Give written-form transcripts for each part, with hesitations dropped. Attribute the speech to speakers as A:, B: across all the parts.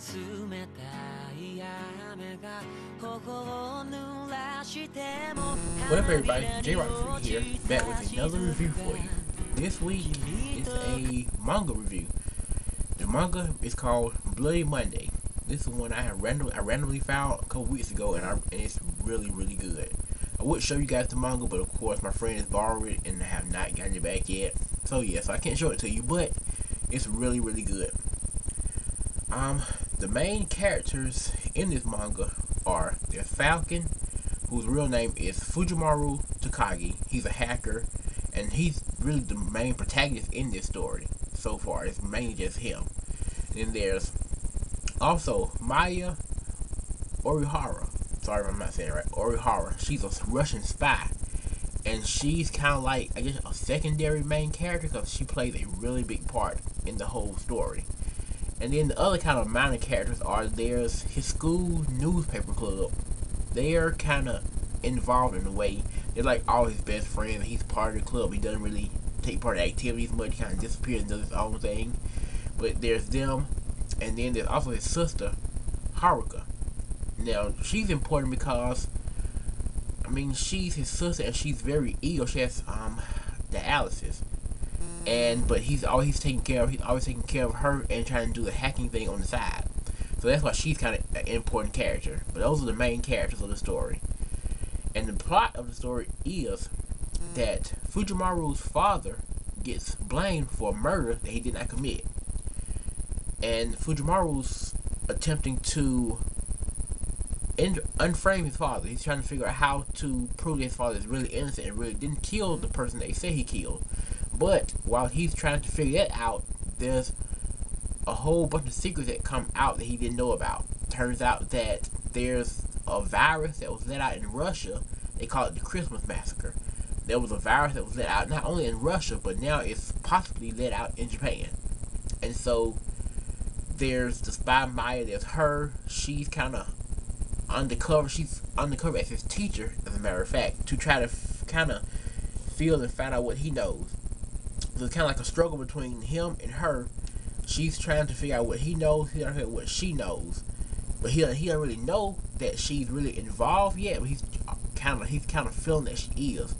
A: What up, everybody? J Rock Freak here, back with another review for you. This week is a manga review. The manga is called Bloody Monday. This is one I randomly found a couple weeks ago, and it's really good. I would show you guys the manga, but of course my friend has borrowed it and I have not gotten it back yet. So I can't show it to you, but it's really good. The main characters in this manga are there's Falcon, whose real name is Fujimaru Takagi. He's a hacker, and he's really the main protagonist in this story so far. It's mainly just him. And then there's also Maya Orihara. Sorry if I'm not saying it right. Orihara. She's a Russian spy, and she's kind of like, I guess, a secondary main character because she plays a really big part in the whole story. And then the other kind of minor characters are, there's his school newspaper club. They're kind of involved in a way. They're like all his best friends. He's part of the club. He doesn't really take part in activities much. He kind of disappears and does his own thing. But there's them. And then there's also his sister, Haruka. Now, she's important because, I mean, she's his sister and she's very ego. She has dialysis. But he's always taking care of her and trying to do the hacking thing on the side. So that's why she's kind of an important character. But those are the main characters of the story. And the plot of the story is that Fujimaru's father gets blamed for a murder that he did not commit. And Fujimaru's attempting to unframe his father. He's trying to figure out how to prove that his father is really innocent and really didn't kill the person they say he killed. But while he's trying to figure that out, there's a whole bunch of secrets that come out that he didn't know about. Turns out that there's a virus that was let out in Russia. They call it the Christmas Massacre. There was a virus that was let out not only in Russia, but now it's possibly let out in Japan. And so there's the spy Maya. There's her. She's kind of undercover. She's undercover as his teacher, as a matter of fact, to try to kind of feel and find out what he knows. So it's kind of like a struggle between him and her. She's trying to figure out what he knows. He's trying to figure out what she knows. But he don't really know that she's really involved yet. But he's kind of feeling that she is.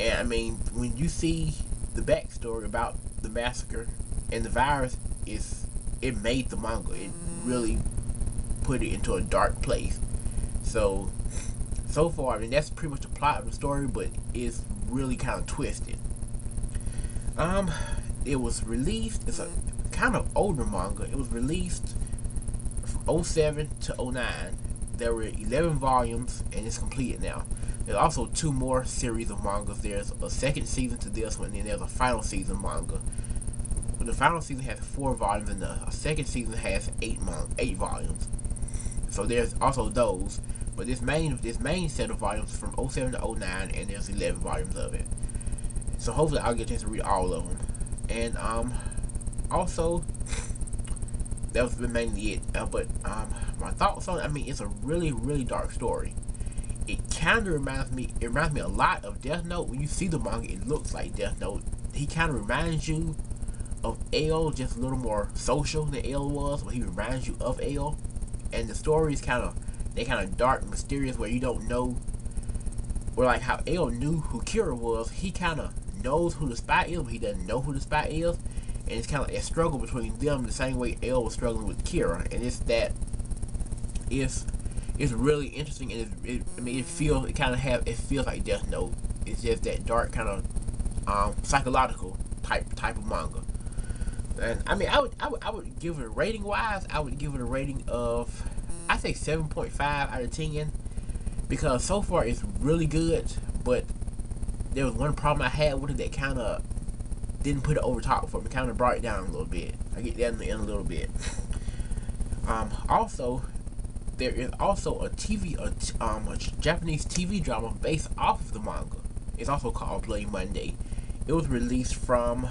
A: And I mean, when you see the backstory about the massacre and the virus, it made the manga. It really put it into a dark place. So far, I mean, that's pretty much the plot of the story, but it's really kind of twisted. It was released. It's a kind of older manga. It was released from 07 to 09. There were 11 volumes, and it's completed now. There's also 2 more series of mangas. There's a second season to this one, and then there's a final season manga. The final season has 4 volumes, and the second season has 8 volumes. So there's also those. But this main set of volumes from 07 to 09, and there's 11 volumes of it. So hopefully I'll get a chance to read all of them. And also, that was mainly it. But my thoughts on it, I mean, it's a really dark story. It kind of reminds me a lot of Death Note. When you see the manga, it looks like Death Note. He kind of reminds you of L, just a little more social than L was, but he reminds you of L. And the story is kind of dark and mysterious, where you don't know, or like how L knew who Kira was. He kind of knows who the spy is, but he doesn't know who the spy is. And it's kind of like a struggle between them, the same way L was struggling with Kira. And it's really interesting, and it feels like Death Note. It's just that dark kind of psychological type of manga. And I mean, I would give it a rating wise. I would give it a rating of, I say 7.5 out of 10, because so far it's really good. But there was one problem I had with it that kind of didn't put it over top for me. Kind of brought it down a little bit. I get that in a little bit. Also, there is also a Japanese TV drama based off of the manga. It's also called Bloody Monday. It was released from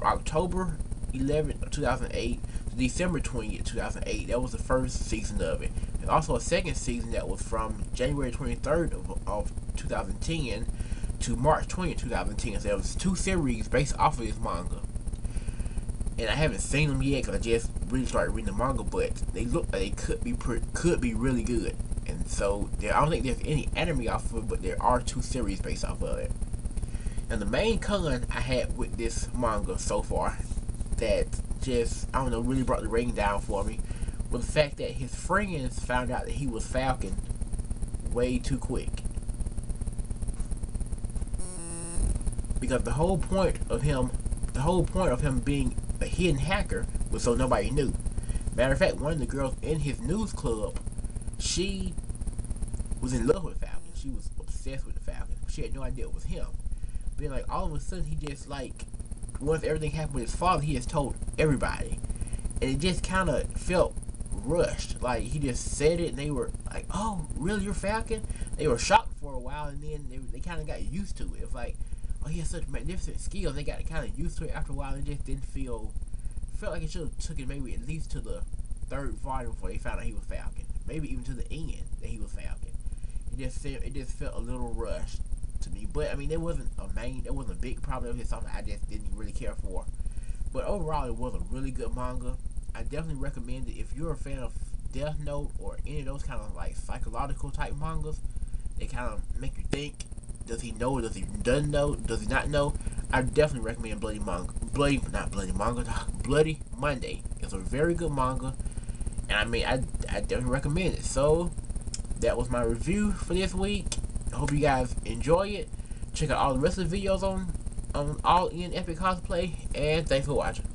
A: October 11th, 2008 to December 20th, 2008. That was the first season of it. There's also a second season that was from January 23rd of 2010 to March 20th, 2010. So there was 2 series based off of this manga. And I haven't seen them yet because I just really started reading the manga, but they look like they could be really good. And so I don't think there's any anime off of it, but there are 2 series based off of it. And the main con I had with this manga so far that just, I don't know, really brought the rating down for me was the fact that his friends found out that he was Falcon way too quick. Because the whole point of him being a hidden hacker was so nobody knew. Matter of fact, one of the girls in his news club, she was in love with Falcon. She was obsessed with the Falcon. She had no idea it was him. But like all of a sudden, he just like, once everything happened with his father, he just told everybody, and it just kind of felt rushed. Like he just said it, and they were like, "Oh, really, you're Falcon?" They were shocked for a while, and then they kind of got used to it. It was like, "Oh, he has such magnificent skills." They got kind of used to it after a while. It just didn't felt like it should have took it maybe at least to the 3rd volume before they found out he was Falcon. Maybe even to the end that he was Falcon. It just felt a little rushed to me. But I mean, there wasn't a big problem. It was something I just didn't really care for. But overall, it was a really good manga. I definitely recommend it if you're a fan of Death Note or any of those kind of like psychological type mangas. They kind of make you think. Does he know? Does he doesn't know? Does he not know? I definitely recommend Bloody Monday. It's a very good manga, and I mean, I definitely recommend it. So that was my review for this week. I hope you guys enjoy it. Check out all the rest of the videos on All In Epic Cosplay, and thanks for watching.